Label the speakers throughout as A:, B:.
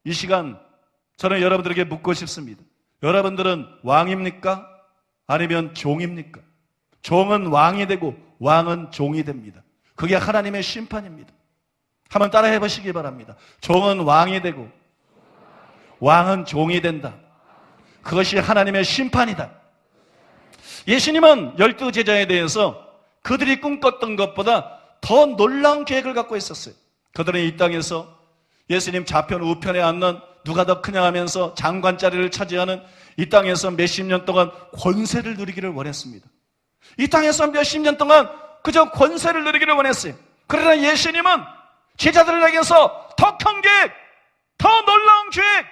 A: 이 시간 저는 여러분들에게 묻고 싶습니다. 여러분들은 왕입니까? 아니면 종입니까? 종은 왕이 되고 왕은 종이 됩니다. 그게 하나님의 심판입니다. 한번 따라해 보시기 바랍니다. 종은 왕이 되고 왕은 종이 된다. 그것이 하나님의 심판이다. 예수님은 12제자에 대해서 그들이 꿈꿨던 것보다 더 놀라운 계획을 갖고 있었어요. 그들은 이 땅에서 예수님 좌편 우편에 앉는 누가 더 크냐 하면서 장관 자리를 차지하는 이 땅에서 몇십 년 동안 권세를 누리기를 원했습니다. 이 땅에서 몇십 년 동안 그저 권세를 누리기를 원했어요. 그러나 예수님은 제자들을 향해서 더 큰 계획, 더 놀라운 계획,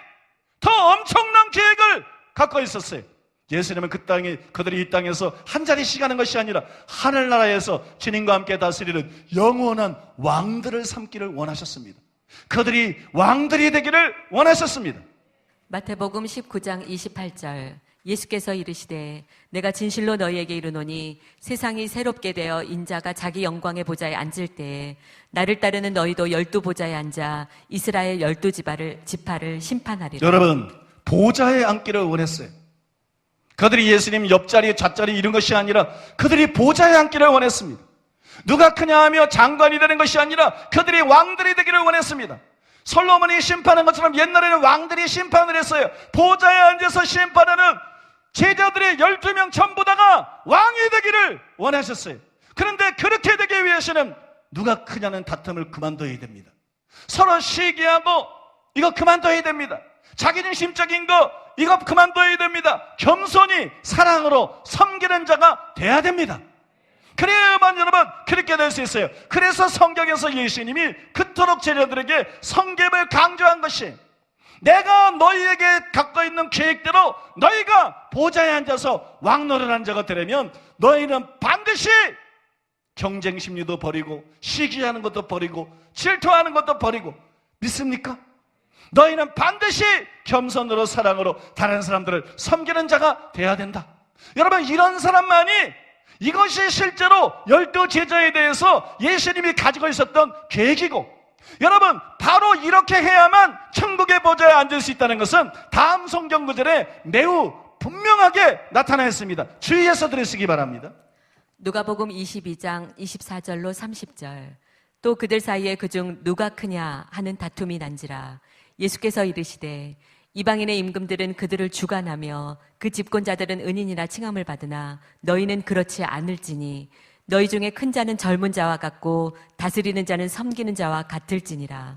A: 더 엄청난 계획을 갖고 있었어요. 예수님은 그들이 이 땅에서 한 자리씩 하는 것이 아니라 하늘나라에서 주님과 함께 다스리는 영원한 왕들을 삼기를 원하셨습니다. 그들이 왕들이 되기를 원하셨습니다.
B: 마태복음 19장 28절 예수께서 이르시되 내가 진실로 너희에게 이르노니 세상이 새롭게 되어 인자가 자기 영광의 보좌에 앉을 때에 나를 따르는 너희도 12보좌에 앉아 이스라엘 12지파를 심판하리라.
A: 여러분, 보좌에 앉기를 원했어요. 그들이 예수님 옆자리, 좌자리 이런 것이 아니라 그들이 보좌에 앉기를 원했습니다. 누가 크냐 하며 장관이 되는 것이 아니라 그들이 왕들이 되기를 원했습니다. 솔로몬이 심판한 것처럼 옛날에는 왕들이 심판을 했어요. 보좌에 앉아서 심판하는 제자들의 12명 전부 다가 왕이 되기를 원하셨어요. 그런데 그렇게 되기 위해서는 누가 크냐는 다툼을 그만둬야 됩니다. 서로 시기하고 이거 그만둬야 됩니다. 자기중심적인 거 이거 그만둬야 됩니다. 겸손히 사랑으로 섬기는 자가 돼야 됩니다. 그래야만 여러분 그렇게 될 수 있어요. 그래서 성경에서 예수님이 그토록 제자들에게 성경을 강조한 것이 내가 너희에게 갖고 있는 계획대로 너희가 보좌에 앉아서 왕노릇한 자가 되려면 너희는 반드시 경쟁 심리도 버리고 시기하는 것도 버리고 질투하는 것도 버리고 믿습니까? 너희는 반드시 겸손으로 사랑으로 다른 사람들을 섬기는 자가 돼야 된다. 여러분 이런 사람만이 이것이 실제로 12제자에 대해서 예수님이 가지고 있었던 계획이고 여러분 바로 이렇게 해야만 천국의 보좌에 앉을 수 있다는 것은 다음 성경 구절에 매우 분명하게 나타나 있습니다. 주의해서 들으시기 바랍니다.
B: 누가복음 22장 24절로 30절 또 그들 사이에 그중 누가 크냐 하는 다툼이 난지라 예수께서 이르시되 이방인의 임금들은 그들을 주관하며 그 집권자들은 은인이라 칭함을 받으나 너희는 그렇지 않을지니 너희 중에 큰 자는 젊은 자와 같고 다스리는 자는 섬기는 자와 같을지니라.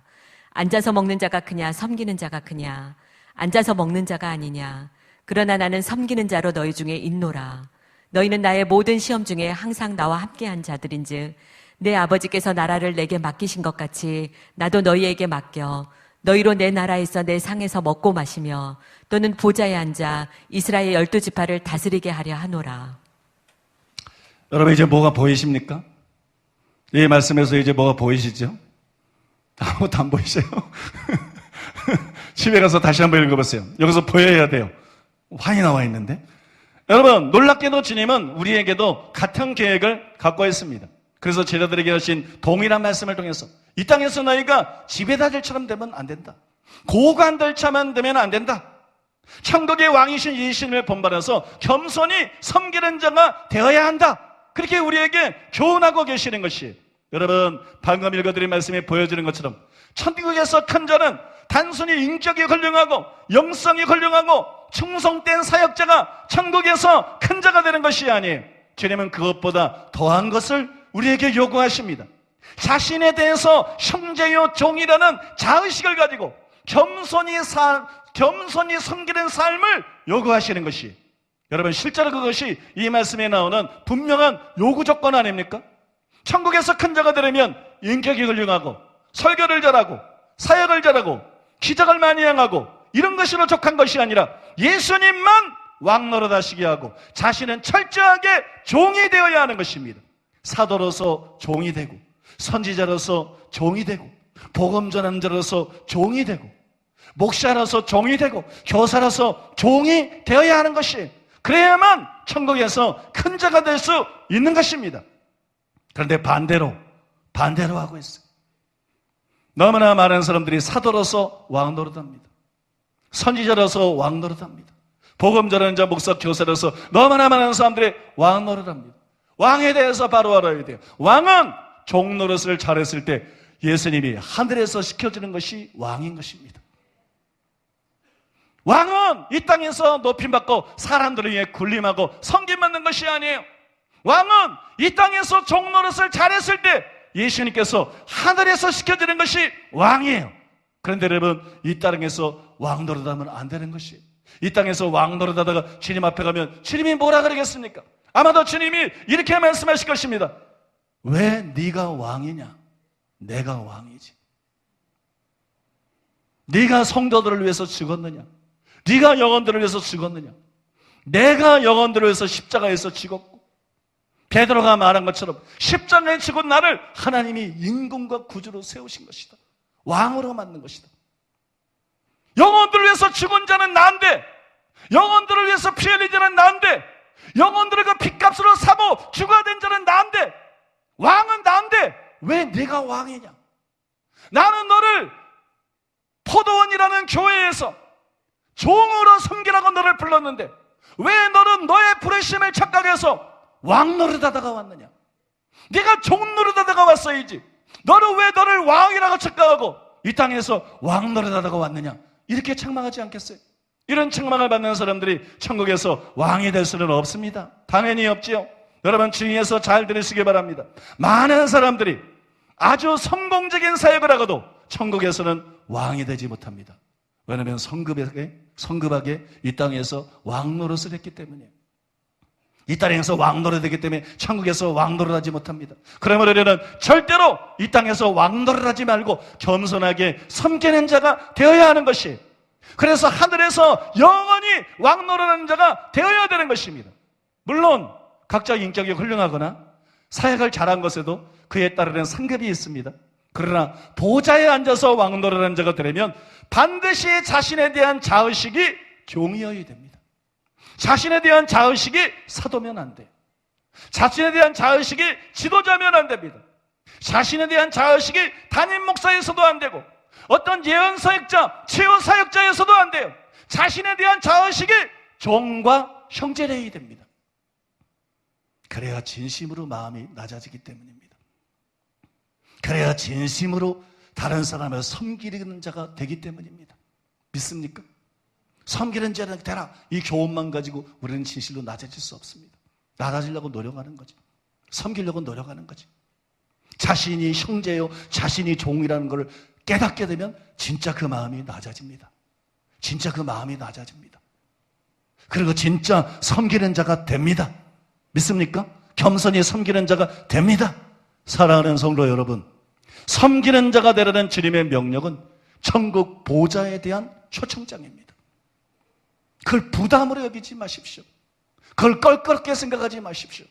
B: 앉아서 먹는 자가 크냐 섬기는 자가 크냐 앉아서 먹는 자가 아니냐 그러나 나는 섬기는 자로 너희 중에 있노라. 너희는 나의 모든 시험 중에 항상 나와 함께한 자들인즉 내 아버지께서 나라를 내게 맡기신 것 같이 나도 너희에게 맡겨 너희로 내 나라에서 내 상에서 먹고 마시며 또는 보좌에 앉아 이스라엘 12지파를 다스리게 하려 하노라.
A: 여러분 이제 뭐가 보이십니까? 이 말씀에서 이제 뭐가 보이시죠? 아무것도 안 보이세요? 집에 가서 다시 한번 읽어보세요. 여기서 보여야 돼요. 화이 나와 있는데. 여러분 놀랍게도 주님은 우리에게도 같은 계획을 갖고 있습니다. 그래서 제자들에게 하신 동일한 말씀을 통해서 이 땅에서 너희가 지배자들처럼 되면 안 된다. 고관들처럼 되면 안 된다. 천국의 왕이신 예수님을 본받아서 겸손히 섬기는 자가 되어야 한다. 그렇게 우리에게 교훈하고 계시는 것이 여러분 방금 읽어드린 말씀이 보여주는 것처럼 천국에서 큰 자는 단순히 인격이 훌륭하고 영성이 훌륭하고 충성된 사역자가 천국에서 큰 자가 되는 것이 아니에요. 주님은 그것보다 더한 것을 우리에게 요구하십니다. 자신에 대해서 형제요 종이라는 자의식을 가지고 겸손히 섬기는 삶을 요구하시는 것이 여러분 실제로 그것이 이 말씀에 나오는 분명한 요구 조건 아닙니까? 천국에서 큰 자가 되려면 인격이 훌륭하고 설교를 잘하고 사역을 잘하고 기적을 많이 행하고 이런 것으로 족한 것이 아니라 예수님만 왕노릇 하시게 하고 자신은 철저하게 종이 되어야 하는 것입니다. 사도로서 종이 되고 선지자로서 종이 되고 복음 전하는 자로서 종이 되고 목사로서 종이 되고 교사로서 종이 되어야 하는 것이 그래야만 천국에서 큰 자가 될 수 있는 것입니다. 그런데 반대로 하고 있어요. 너무나 많은 사람들이 사도로서 왕노릇합니다. 선지자로서 왕 노릇합니다. 복음 전하는 자, 목사, 교사로서 너무나 많은 사람들이 왕 노릇합니다. 왕에 대해서 바로 알아야 돼요. 왕은 종 노릇을 잘했을 때 예수님이 하늘에서 시켜주는 것이 왕인 것입니다. 왕은 이 땅에서 높임받고 사람들을 위해 군림하고 섬김받는 것이 아니에요. 왕은 이 땅에서 종 노릇을 잘했을 때 예수님께서 하늘에서 시켜주는 것이 왕이에요. 그런데 여러분, 이 땅에서 왕 노릇하면 안 되는 것이에요. 이 땅에서 왕 노릇하다가 주님 앞에 가면 주님이 뭐라 그러겠습니까? 아마도 주님이 이렇게 말씀하실 것입니다. 왜 네가 왕이냐? 내가 왕이지. 네가 성도들을 위해서 죽었느냐? 네가 영혼들을 위해서 죽었느냐? 내가 영혼들을 위해서 십자가에서 죽었고, 베드로가 말한 것처럼 십자가에 죽은 나를 하나님이 임금과 구주로 세우신 것이다. 왕으로 만든 것이다. 영혼들을 위해서 죽은 자는 나인데, 영혼들을 위해서 피 흘린 자는 나인데, 영혼들을 그 핏값으로 사고 죽어야 된 자는 나인데, 왕은 나인데 왜 네가 왕이냐? 나는 너를 포도원이라는 교회에서 종으로 섬기라고 너를 불렀는데 왜 너는 너의 부르심을 착각해서 왕 노릇하다가 왔느냐? 네가 종 노릇하다가 왔어야지. 너는 왜 너를 왕이라고 착각하고 이 땅에서 왕 노릇하다가 왔느냐? 이렇게 책망하지 않겠어요? 이런 책망을 받는 사람들이 천국에서 왕이 될 수는 없습니다. 당연히 없지요. 여러분 주의해서 잘 들으시기 바랍니다. 많은 사람들이 아주 성공적인 사역을 하고도 천국에서는 왕이 되지 못합니다. 왜냐하면 성급하게 이 땅에서 왕 노릇을 했기 때문이에요. 이 땅에서 왕 노릇하기 때문에 천국에서 왕 노릇하지 못합니다. 그러면 우리는 절대로 이 땅에서 왕 노릇하지 말고 겸손하게 섬기는 자가 되어야 하는 것이에요. 그래서 하늘에서 영원히 왕 노릇하는 자가 되어야 되는 것입니다. 물론 각자 인격이 훌륭하거나 사역을 잘한 것에도 그에 따르는 상급이 있습니다. 그러나 보좌에 앉아서 왕 노릇하는 자가 되려면 반드시 자신에 대한 자의식이 종이어야 됩니다. 자신에 대한 자의식이 사도면 안 돼요. 자신에 대한 자의식이 지도자면 안 됩니다. 자신에 대한 자의식이 담임 목사에서도 안 되고 어떤 예언 사역자, 치유 사역자에서도 안 돼요. 자신에 대한 자의식이 종과 형제되어야 됩니다. 그래야 진심으로 마음이 낮아지기 때문입니다. 그래야 진심으로 다른 사람을 섬기는 자가 되기 때문입니다. 믿습니까? 섬기는 자가 되라, 이 교훈만 가지고 우리는 진실로 낮아질 수 없습니다. 낮아지려고 노력하는 거지. 섬기려고 노력하는 거지. 자신이 형제요, 자신이 종이라는 것을 깨닫게 되면 진짜 그 마음이 낮아집니다. 진짜 그 마음이 낮아집니다. 그리고 진짜 섬기는 자가 됩니다. 믿습니까? 겸손히 섬기는 자가 됩니다. 사랑하는 성도 여러분, 섬기는 자가 되라는 주님의 명령은 천국 보좌에 대한 초청장입니다. 그걸 부담으로 여기지 마십시오. 그걸 껄끄럽게 생각하지 마십시오.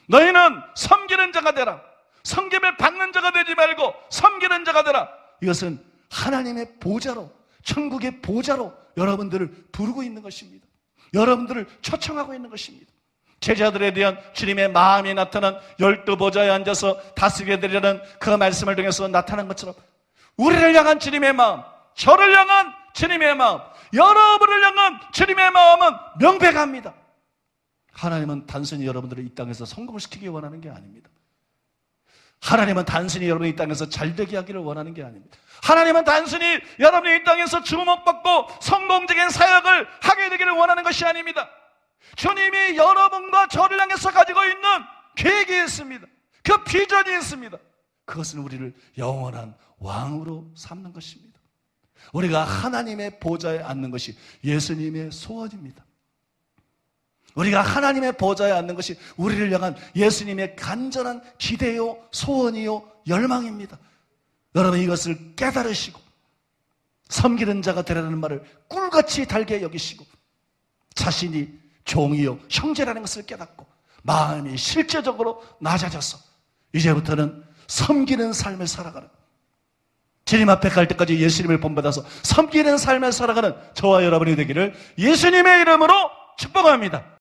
A: 너희는 섬기는 자가 되라. 섬김을 받는 자가 되지 말고 섬기는 자가 되라. 이것은 하나님의 보좌로, 천국의 보좌로 여러분들을 부르고 있는 것입니다. 여러분들을 초청하고 있는 것입니다. 제자들에 대한 주님의 마음이 나타난 12보좌에 앉아서 다스리게 되려는 그 말씀을 통해서 나타난 것처럼 우리를 향한 주님의 마음, 저를 향한 주님의 마음, 여러분을 향한 주님의 마음은 명백합니다. 하나님은 단순히 여러분들을 이 땅에서 성공시키기 원하는 게 아닙니다. 하나님은 단순히 여러분이 이 땅에서 잘되게 하기를 원하는 게 아닙니다. 하나님은 단순히 여러분이 이 땅에서 주목받고 성공적인 사역을 하게 되기를 원하는 것이 아닙니다. 주님이 여러분과 저를 향해서 가지고 있는 계획이 있습니다. 그 비전이 있습니다. 그것은 우리를 영원한 왕으로 삼는 것입니다. 우리가 하나님의 보좌에 앉는 것이 예수님의 소원입니다. 우리가 하나님의 보좌에 앉는 것이 우리를 향한 예수님의 간절한 기대요, 소원이요, 열망입니다. 여러분 이것을 깨달으시고 섬기는 자가 되라는 말을 꿀같이 달게 여기시고 자신이 종이요, 형제라는 것을 깨닫고 마음이 실제적으로 낮아져서 이제부터는 섬기는 삶을 살아가는, 주님 앞에 갈 때까지 예수님을 본받아서 섬기는 삶을 살아가는 저와 여러분이 되기를 예수님의 이름으로 축복합니다.